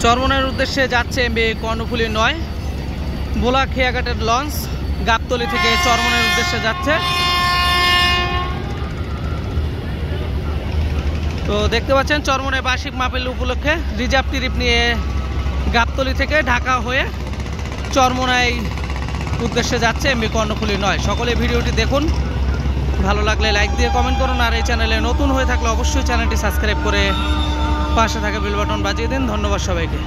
চরমনাইয়ের উদ্দেশ্যে যাচ্ছে এমবি কর্ণফুলী 9 ভোলা খেয়াঘাটের লঞ্চ গাবতলী থেকে চরমনাইয়ের উদ্দেশ্যে যাচ্ছে। তো দেখতে পাচ্ছেন চরমনাই বার্ষিক মাহফিল উপলক্ষে রিজার্ভ ট্রিপ নিয়ে গাবতলী থেকে ঢাকা হয়ে চরমনাই উদ্দেশ্যে যাচ্ছে এমবি কর্ণফুলী 9। সকলে ভিডিওটি দেখুন, ভালো লাগলে লাইক দিয়ে কমেন্ট করুন, আর এই চ্যানেলে নতুন হয়ে থাকলে অবশ্যই চ্যানেলটি সাবস্ক্রাইব করে পাশে থাকা বেল বাটন বাজিয়ে দিন। ধন্যবাদ সবাইকে।